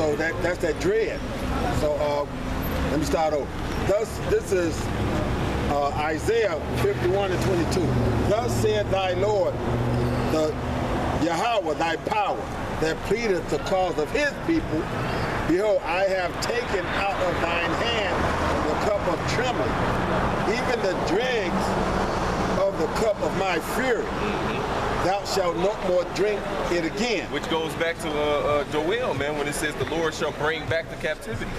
So that's that dread. So let me start over. This is Isaiah 51:22. Thus said thy Lord, the Yahweh, thy power, that pleadeth the cause of his people. Behold, I have taken out of thine hand the cup of trembling, even the dregs of the cup of my fury. Thou shalt no more drink it again. Which goes back to Joel, man, when it says the Lord shall bring back the captivity.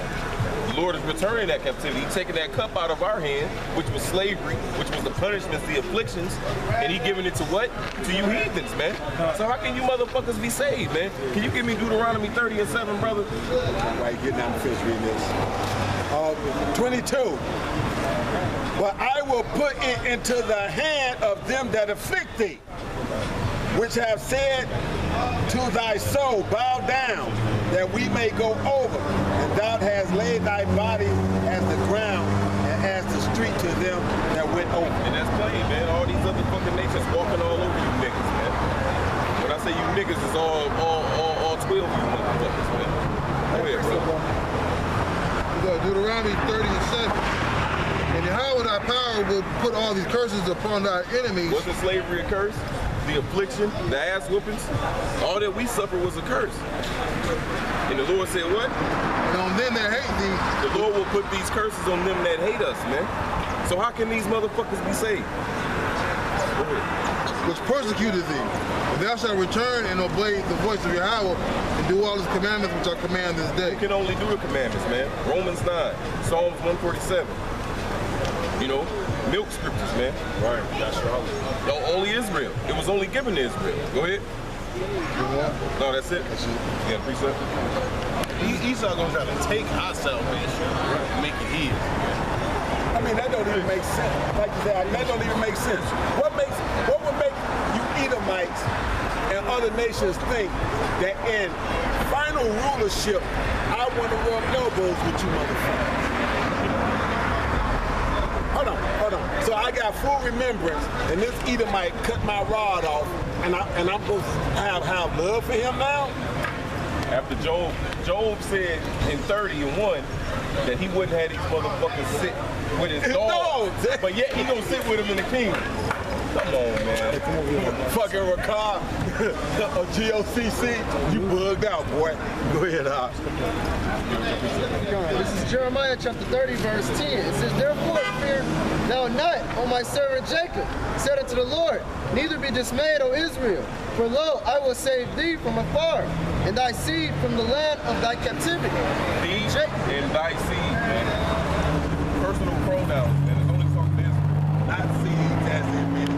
The Lord is returning that captivity. He's taking that cup out of our hand, which was slavery, which was the punishments, the afflictions, and he giving it to what? To you heathens, man. So how can you motherfuckers be saved, man? Can you give me Deuteronomy 30:7, brother? All right, get down to finish reading this. 22. But I will put it into the hand of them that afflict thee, which have said to thy soul, bow down, that we may go over. And thou hast laid thy body as the ground and as the street to them that went over. And that's plain, man. All these other fucking nations walking all over you niggas, man. When I say you niggas, it's all 12 of you motherfuckers, man. Go ahead, bro. Deuteronomy 30:7. And Yahweh thy power will put all these curses upon thy enemies. Wasn't slavery a curse? The affliction, the ass whoopings, all that we suffered was a curse. And the Lord said what? And on them that hate thee, the Lord will put these curses on them that hate us, man. So how can these motherfuckers be saved? Go ahead. Which persecuted thee. And thou shalt return and obey the voice of Yahweh and do all his commandments which I command this day. You can only do the commandments, man. Romans 9, Psalms 147. You know, milk scriptures, man. Right, that's right. No, only Israel. It was only given to Israel. Go ahead. No, that's it. That's it. You got a precept? Esau gonna try to take our salvation and make it his. I mean, that don't even make sense. Like you said, that don't even make sense. What would make you Edomites and other nations think that in final rulership, I want to rub elbows with you motherfuckers? Hold on. So I got full remembrance, and this Edomite cut my rod off, and I'm supposed to have love for him now? After Job said in 30:1 that he wouldn't have these motherfuckers sit with his dogs, but yet he gonna sit with him in the kingdom. Come on, man. Fucking Ricard, or GOCC, you bugged out, boy. Go ahead, Ox. This is Jeremiah chapter 30, verse 10. It says, therefore fear thou not, O my servant Jacob, said unto the Lord, neither be dismayed, O Israel. For lo, I will save thee from afar, and thy seed from the land of thy captivity. Thee and thy seed, man. Personal pronouns, man. It's only talking to Israel. Not seeds as in many.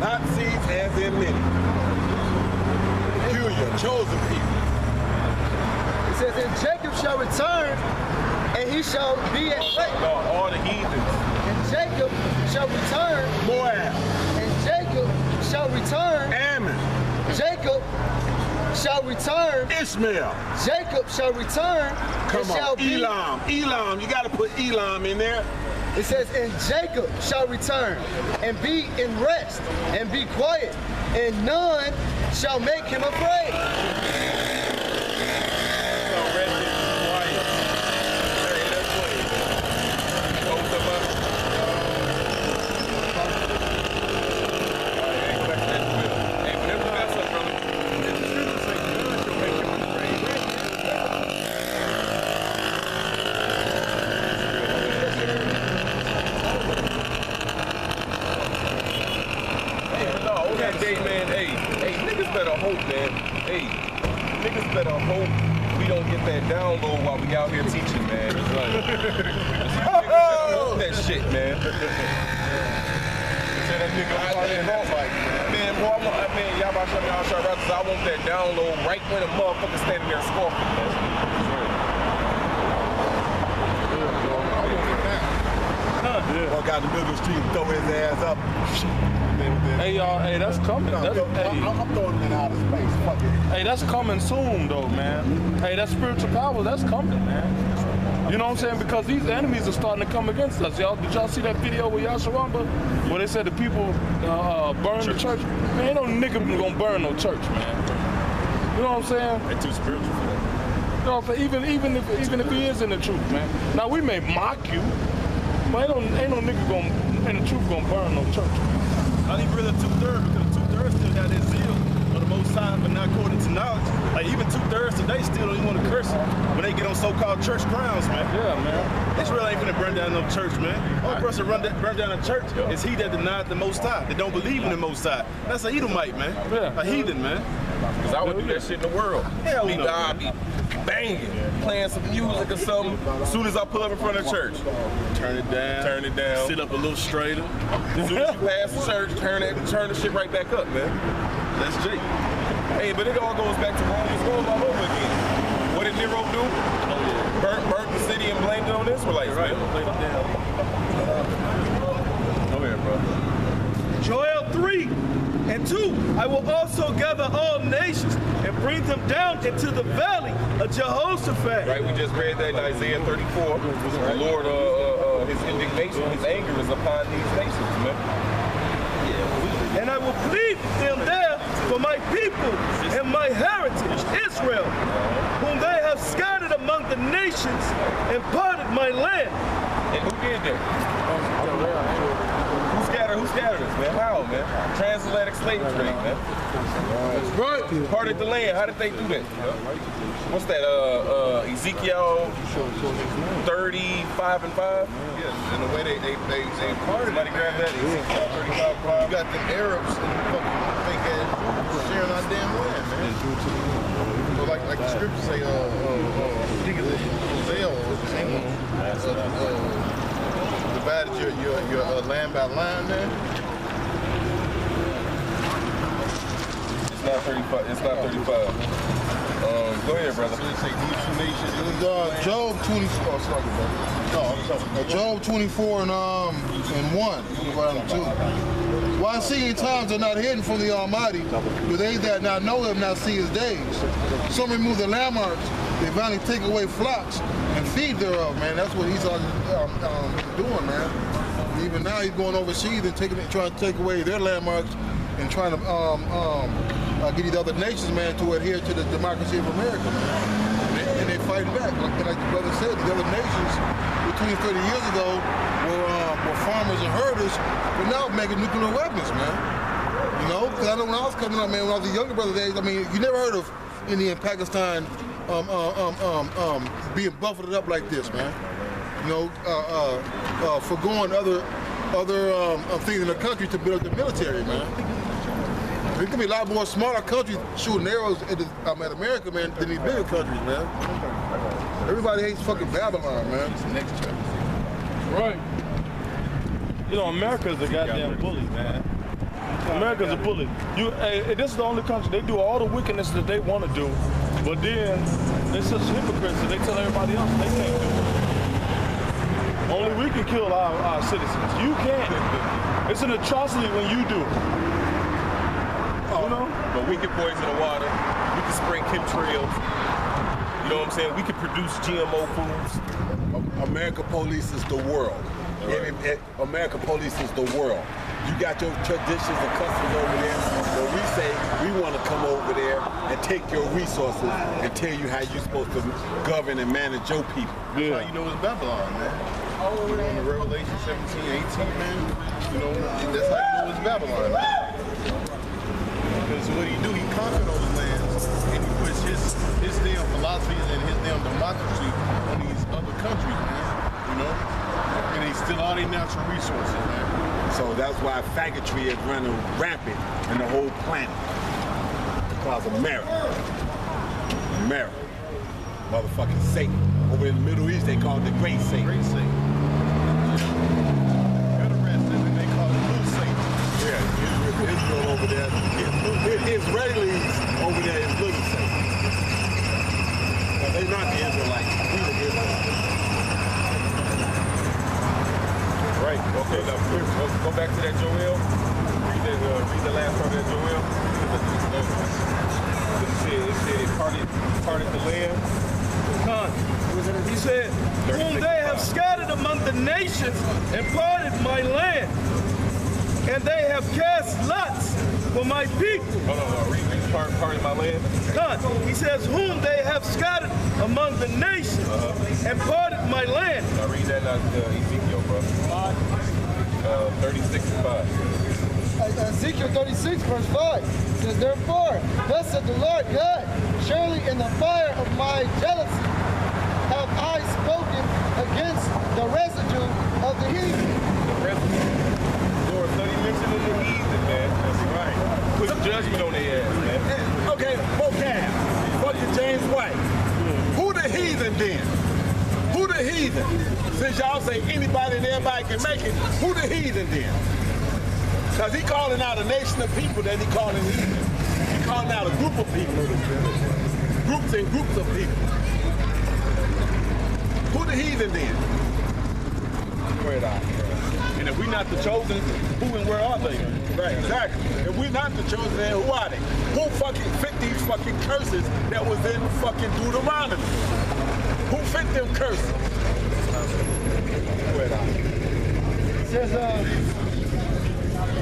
Not seeds as in many. Peculiar, chosen people. It says, and Jacob shall return, and he shall be at No, all the heathens. And Jacob shall return. Moab. And Jacob shall return. Ammon. Jacob shall return. Ishmael. Jacob shall return. Come on. Elam. You got to put Elam in there. It says, and Jacob shall return and be in rest and be quiet, and none shall make him afraid. Download while we out here teaching, man. That shit, man. That nigga out there, man, boy, y'all about to show me all shot right, 'cause I want that download right when a motherfucker standing there scoffing, man. Walk out the middle of the street and throw his ass up. Hey y'all, hey, that's coming. I'm throwing him in outer space. Fuck it. Hey, that's coming soon though, man. Hey, that spiritual power, that's coming, man. You know what I'm saying? Because these enemies are starting to come against us. Y'all, did y'all see that video with Yashawamba? Where they said the people burn the church? Man, ain't no nigga gonna burn no church, man. You know know what I'm saying? They're too spiritual for that. You know, even if he is in the truth, man. Now we may mock you, but ain't no nigga in the truth gonna burn no church. Not even really 2/3 because 2/3 still got that zeal for the Most High, but not according to knowledge. Like even 2/3 today still don't even want to curse when they get on so-called church grounds, man. Yeah, man. Israel ain't finna burn down no church, man. Only person burn down a church is he that denied the Most High, that don't believe in the Most High. That's a Edomite, man. Yeah. A heathen, man. Because I would do that shit in the world. Hell no. I'd be banging, playing some music or something. As soon as I pull up in front of the church, Turn it down. turn it down. Sit up a little straighter. As soon as you pass the church, turn the shit right back up, man. That's Jake. Hey, but it all goes back to Rome all over again. What did Nero do? Burnt the city and blamed it on the Israelites, Right. man. Play them down. Go ahead, bro. Joel 3:2, I will also gather all nations and bring them down into the valley of Jehoshaphat. Right, we just read that in Isaiah 34. The Lord, his indignation, his anger is upon these nations, man. And I will plead with them there for my people and my heritage, Israel, whom they have scattered among the nations and parted my land. And who did that? Who scattered us, man? How, man? Transatlantic slave trade, man. Right. Parted the land. How did they do that? What's that? Ezekiel 35 and 5? Yeah, and the way they parted Somebody grab that. Ezekiel 35 You 5. got the Arabs and fucking think that sharing our damn land, man. So like the scriptures say, Hosea or the same one, divided your land by line, man. It's not 35. It's not 35. Go ahead, brother. So they say these two nations. It was Job 24. Oh, sorry, brother. No, I'm sorry. Job 24 and 1. Right on 2. Why seeing times are not hidden from the Almighty, but they that not know him not see his days. Some remove the landmarks, they finally take away flocks and feed thereof, man. That's what he's doing, man. Even now he's going overseas and trying to take away their landmarks and trying to get these other nations, man, to adhere to the democracy of America, man. And they're fighting back. Like the brother said, the other nations between 30 years ago were farmers and herders, but now making nuclear weapons, man. You know, because I know when I was coming up, man, when I was a younger brother days, I mean, you never heard of India and Pakistan being buffeted up like this, man. You know, forgoing other things in the country to build up the military, man. There could be a lot more smaller countries shooting arrows at America, man, than these bigger countries, man. Everybody hates fucking Babylon, man. It's the next chapter. Right. You know, America's a goddamn bully, man. America's a bully. This is the only country, they do all the wickedness that they want to do, but then they're such hypocrites that they tell everybody else they can't do it. Only we can kill our citizens. You can't. It's an atrocity when you do it. You know? But we can poison the water. We can spray chemtrails. You know what I'm saying? We can produce GMO foods. America polices the world. America polices the world. You got your traditions and customs over there. But we say we want to come over there and take your resources and tell you how you're supposed to govern and manage your people. That's how you know it's Babylon, man. You know, in the Revelation 17, 18, man, you know, that's how you know it's Babylon, man. Because what he do, he conquered those lands and he puts his damn philosophies and his damn democracy on these other countries, man, you know? And they steal all their natural resources, man. So that's why faggotry is running rampant in the whole planet. Because of America. America. Motherfucking Satan. Over in the Middle East, they call it the Great Satan. Great Satan. They call it Little Satan. Yeah, Israel over there. Israelis over there is Little Satan. But they're not the Israelites. We the Israelites. Right. Okay. Now go back to that Joel. Read the last part of that Joel. It said it parted the land. He said, whom they have scattered among the nations and parted my land, and they have cast lots for my people. Hold on, read parted my land? He says, whom they have scattered among the nations and parted my land. I read that in Ezekiel, bro. 36 and 5. Ezekiel 36, verse 5 says, therefore, thus said the Lord God, surely in the fire of my jealousy have I spoken against the residue of the heathen. The residue. Lord, study mentioning the heathen, man. That's right. Put judgment on their ass, man. Okay, vocab. Fucking James White. Who the heathen then? Who the heathen? Since y'all say anybody and everybody can make it, who the heathen then? Because he calling out a nation of people that he calling heathen. He calling out a group of people. Groups and groups of people. Who the heathen then? Where are And if we're not the chosen, who and where are they? Right, exactly. If we're not the chosen, then who are they? Who fucking fit these fucking curses that was in fucking Deuteronomy? Who fit them curses? Where are they? It says,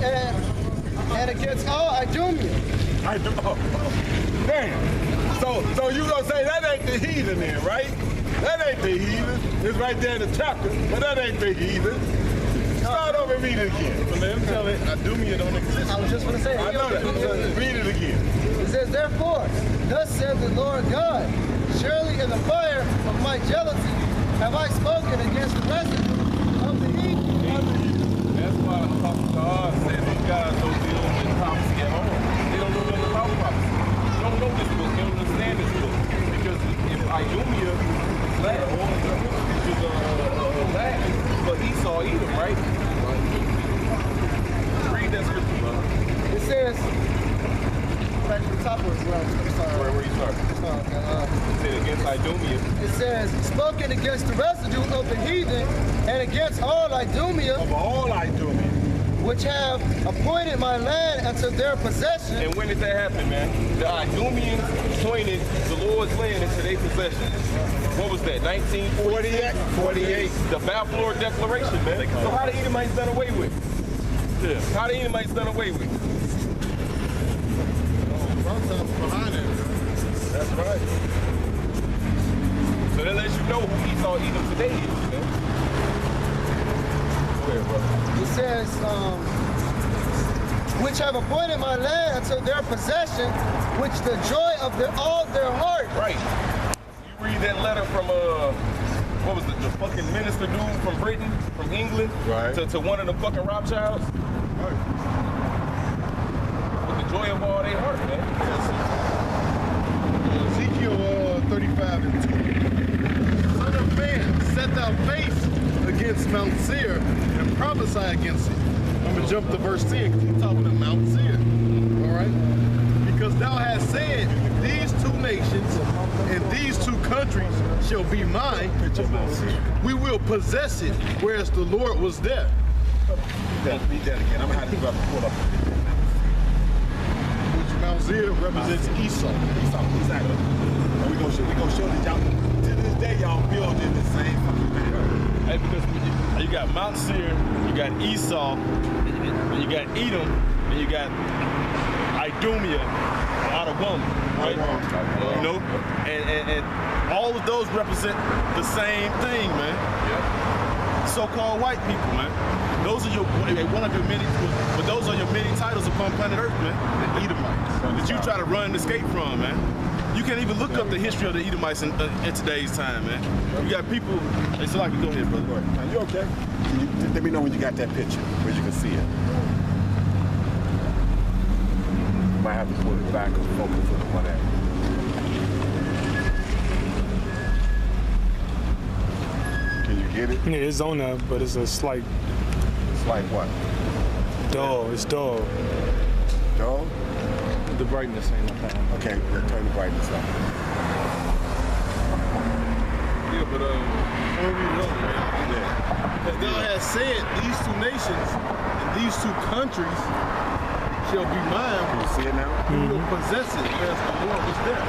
and against all Idumea. I do. Oh, damn. So you gonna say that ain't the heathen then, right? That ain't the heathen. It's right there in the chapter, but that ain't the heathen. Start over and read it again. But let him tell it, Idumea don't exist. I was just going to say, I know that. Read it again. it says, therefore, thus said the Lord God, surely in the fire of my jealousy have I spoken against the residue of the heathen. That's why the Apostle God said these guys don't deal with prophecy at all. They don't know nothing about prophecy. They don't know this book. They don't understand this book. Because if Idumea is Latin, which is Latin, but Esau, Edom, right? Read that scripture, brother. It says, back to the top of it, sorry. Where you start? Okay, It said against Idumea. it says, spoken against the residue of the heathen and against all Idumea, Of all Idumea. which have appointed my land unto their possession. And when did that happen, man? The Idumeans appointed the Lord's land into their possession. What was that, 1948? 48. The Balfour Declaration, man. So how the Edomites done away with? Yeah. How the Edomites done away with? Behind it. That's right. So that lets you know who Esau Edom today is, man. Go ahead, brother. It says, which have appointed my land unto their possession, which the joy of all their heart. Right. You read that letter from what was the fucking minister dude from Britain, from England, Right. to one of the fucking Rothschilds? Right. With the joy of all their heart, man. Ezekiel 35 and 2. Son of man, set thy face against Mount Seir and prophesy against it. I'm gonna jump to verse 10 because he's talking about Mount Seir. All right? Because thou hast said, these two nations and these two countries shall be mine. We will possess it, whereas the Lord was there. Read that again. I'm gonna have to go up and pull up. Which Mount Seir represents Esau. Exactly. And we gonna show that y'all, to this day, y'all building the same fucking thing. Hey, because you got Mount Seir, you got Esau, and you got Edom, and you got Idumea, out of woman, right? You know, and all of those represent the same thing, man. So-called white people, man. Those are one of your many, but those are your many titles upon planet Earth, man. The Edomites that you try to run and escape from, man. You can't even look up the history of the Edomites in today's time, man. You got people. Hey, so I can go ahead, brother. Are you okay? Can you let me know when you got that picture where you can see it? Might have to pull it back and focus on one area. Can you get it? Yeah, it's on there, but it's a slight It's like what? dull. It's dull. Dog? The brightness ain't up there. Okay, let's turn the brightness up. Yeah, but Because thou hast said, these two nations and these two countries shall be mine. Can you see it now? We will possess it, whereas the Lord was there.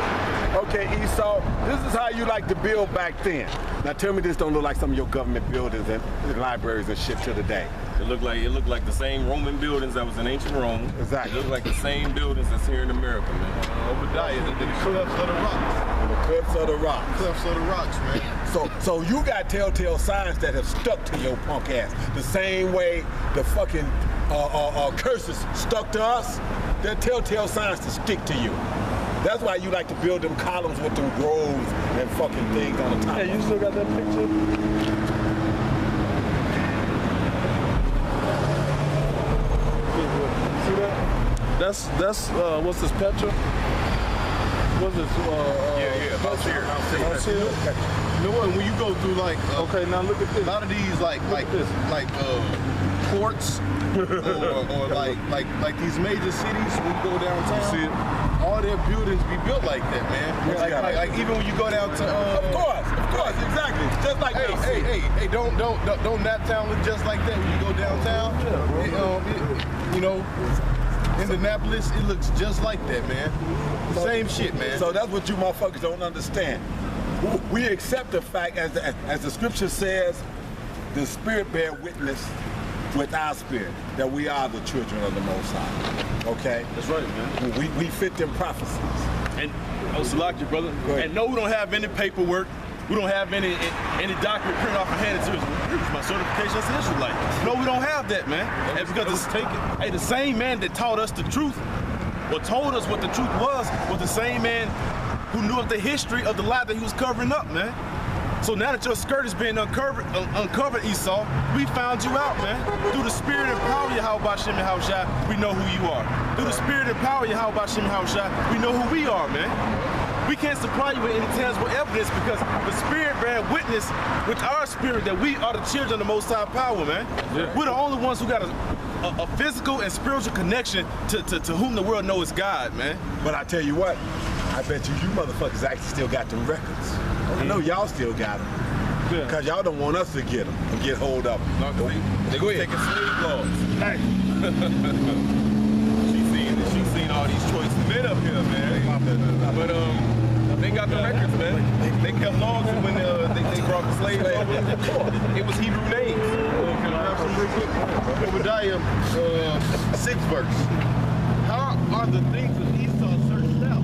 Okay, Esau, this is how you like to build back then. Now tell me this don't look like some of your government buildings and libraries and shit to the day. It looked like the same Roman buildings that was in ancient Rome. Exactly. It looked like the same buildings that's here in America, man. Obadiah, the cliffs of the rocks. The cliffs of the rocks. Cliffs of the rocks, man. So you got telltale signs that have stuck to your punk ass. The same way the fucking curses stuck to us, they're telltale signs to stick to you. That's why you like to build them columns with them groves and fucking things on the top. Hey, you still got that picture? See that? That's what's this, Petra? What's this? About here. You know what? When you go through like, Okay, now look at this. a lot of these like ports or like these major cities when you go downtown. See it? All their buildings be built like that, man. Like even when you go down to Of course, exactly. Just like hey, don't that town look just like that when you go downtown? You know, Indianapolis, it looks just like that, man. Same shit, man. So that's what you motherfuckers don't understand. We accept the fact, as the scripture says, the Spirit bear witness with our spirit that we are the children of the Most High. Okay? That's right, man. We fit them prophecies. And Salaki, brother. ahead. And no, we don't have any paperwork. We don't have any document printed off our hand. Here's my certification as an Israelite. No, we don't have that, man. And because it's taken. Hey, the same man that taught us the truth, or told us what the truth was the same man who knew of the history of the lie that he was covering up, man. So now that your skirt is being uncovered, Esau, we found you out, man. Through the spirit and power of Yahweh Shem Yahushua, we know who you are. Through the spirit and power of Yahweh Shem Yahushua, we know who we are, man. We can't supply you with any tangible evidence because the Spirit bear witness with our spirit that we are the children of the Most High power, man. Yeah. We're the only ones who got a physical and spiritual connection to whom the world knows God, man. But I tell you what, I bet you motherfuckers actually still got them records. I know y'all still got them. Because y'all don't want us to get them and get hold of them. No, they Go ahead. taking slave laws. Hey. She's seen all these choice men up here, man. But they got the records, man. They kept logs when they brought the slaves over. It was Hebrew names. Can I have some real quick? Obadiah 6 verse. How are the things of Esau searched out?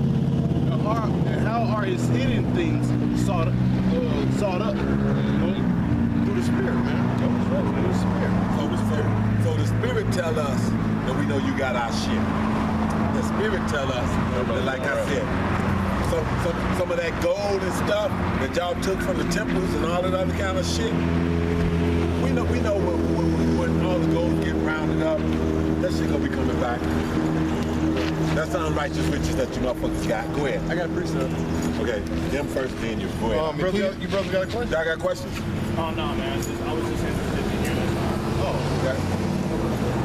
And how are his hidden things sought up? Through the Spirit, man. Through the Spirit. So the Spirit tell us that we know you got our shit. The Spirit tell us that, like I said, some of that gold and stuff that y'all took from the temples and all that other kind of shit, we know when all the gold get rounded up, that shit gonna be coming back. That's the unrighteous riches that you motherfuckers got. Go ahead. I got a precept. Okay, them first, then you. Go ahead. You brother got a question? Y'all got questions? Oh, no, man. I was just interested to hear that. Oh,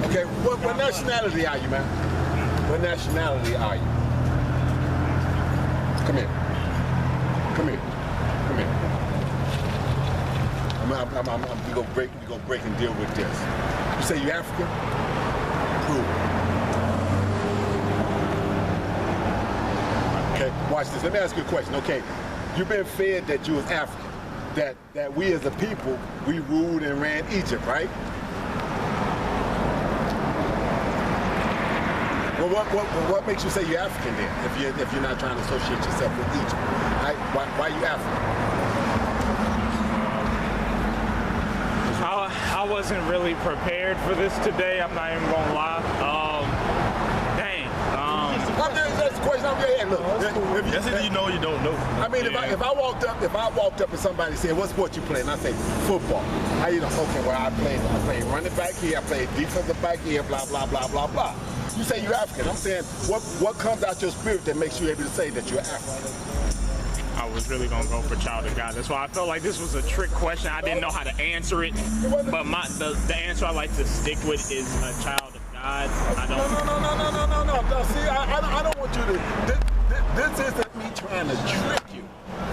okay. What nationality are you, man? What nationality are you? Come here. We go break and deal with this. You say you African? Prove it. Okay, watch this. Let me ask you a question. Okay, you've been fed that you was African, that we as a people, we ruled and ran Egypt, right? Well, what makes you say you're African then, if you're not trying to associate yourself with Egypt? Why are you African? I wasn't really prepared for this today. I'm not even gonna lie. That's the question I'm getting. Look, That's either you know or you don't know. I mean, if I walked up and somebody said, "What sport you play?" and I say, "Football." How you know? Okay, well I play running back here, I play defensive back here, blah blah blah blah blah. You say you're African. I'm saying, what comes out your spirit that makes you able to say that you're African? I was really gonna go for child of God. That's why I felt like this was a trick question. I didn't know how to answer it. But the answer I like to stick with is a child of God. I don't. No. See, I don't want you to. This isn't me trying to trick you.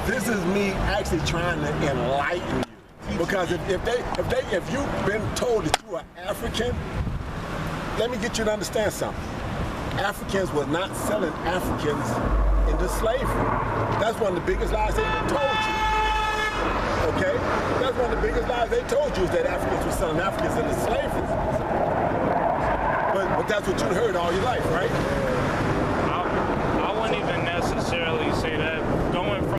This is me actually trying to enlighten you. Because if you've been told that you are African, let me get you to understand something. Africans were not selling Africans into slavery. That's one of the biggest lies they told you. Okay? That's one of the biggest lies they told you, is that Africans were selling Africans into slavery. But that's what you heard all your life, right? I wouldn't even necessarily say that,